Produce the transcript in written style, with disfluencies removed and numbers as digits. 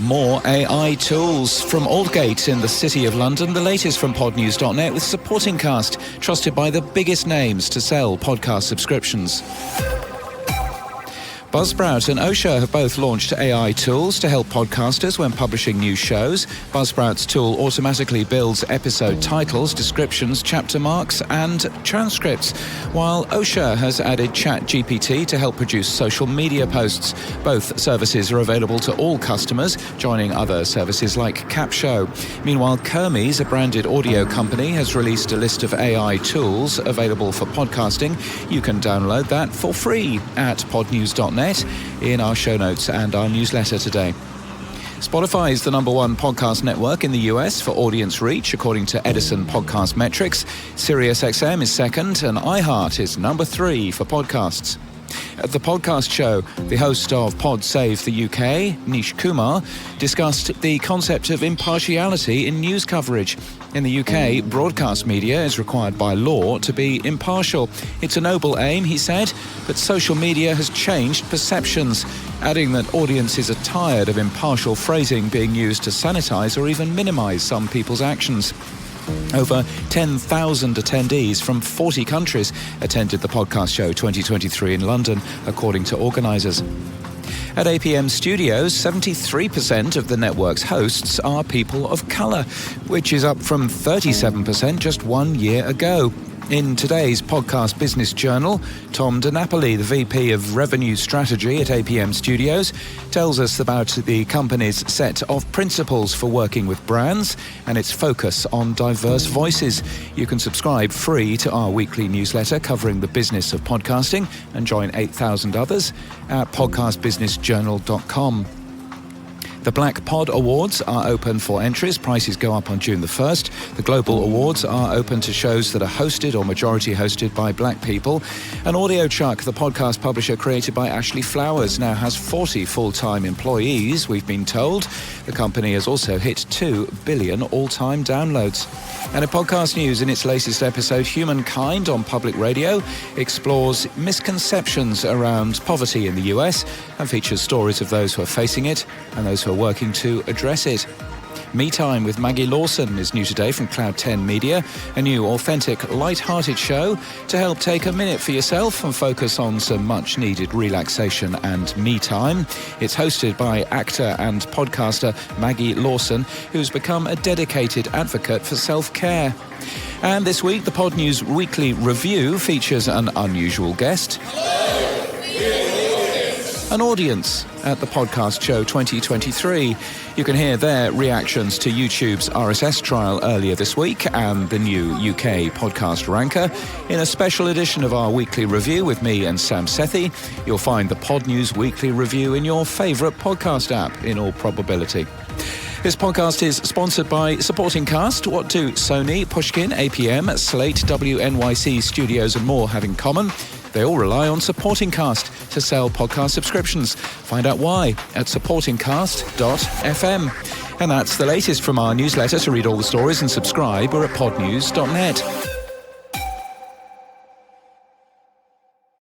More AI tools from Aldgate in the City of London. The latest from podnews.net with Supporting Cast, trusted by the biggest names to sell podcast subscriptions. Buzzsprout and OSHA have both launched AI tools to help podcasters when publishing new shows. Buzzsprout's tool automatically builds episode titles, descriptions, chapter marks, and transcripts, while OSHA has added ChatGPT to help produce social media posts. Both services are available to all customers, joining other services like Capshow. Meanwhile, Kermes, a branded audio company, has released a list of AI tools available for podcasting. You can download that for free at podnews.net. In our show notes and our newsletter today. Spotify is the #1 podcast network in the US for audience reach, according to Edison podcast metrics. SiriusXM is second, and iHeart is #3 for podcasts. At the podcast show, the host of Pod Save the UK, Nish Kumar, discussed the concept of impartiality in news coverage. In the UK, broadcast media is required by law to be impartial. It's a noble aim, he said, but social media has changed perceptions, adding that audiences are tired of impartial phrasing being used to sanitize or even minimize some people's actions. Over 10,000 attendees from 40 countries attended the podcast show 2023 in London, according to organisers. At APM Studios, 73% of the network's hosts are people of colour, which is up from 37% just 1 year ago. In today's Podcast Business Journal, Tom DiNapoli, the VP of Revenue Strategy at APM Studios, tells us about the company's set of principles for working with brands and its focus on diverse voices. You can subscribe free to our weekly newsletter covering the business of podcasting and join 8,000 others at podcastbusinessjournal.com. The Black Pod Awards are open for entries. Prices go up on June the 1st. The Global Awards are open to shows that are hosted or majority hosted by black people. And AudioChuck, the podcast publisher created by Ashley Flowers, now has 40 full-time employees, we've been told. The company has also hit 2 billion all-time downloads. And in podcast news, in its latest episode, Humankind on Public Radio explores misconceptions around poverty in the US and features stories of those who are facing it and those who are working to address it. Me Time with Maggie Lawson is new today from Cloud 10 Media, a new authentic, light-hearted show to help take a minute for yourself and focus on some much-needed relaxation and me time. It's hosted by actor and podcaster Maggie Lawson, who's become a dedicated advocate for self-care. And this week, the Pod News Weekly Review features an unusual guest. An audience at the podcast show 2023. You can hear their reactions to YouTube's RSS trial earlier this week and the new UK podcast ranker. In a special edition of our weekly review with me and Sam Sethi, you'll find the Pod News Weekly Review in your favourite podcast app, in all probability. This podcast is sponsored by Supporting Cast. What do Sony, Pushkin, APM, Slate, WNYC Studios and more have in common? They all rely on Supporting Cast to sell podcast subscriptions. Find out why at supportingcast.fm. And that's the latest from our newsletter. To read all the stories and subscribe, we're at podnews.net.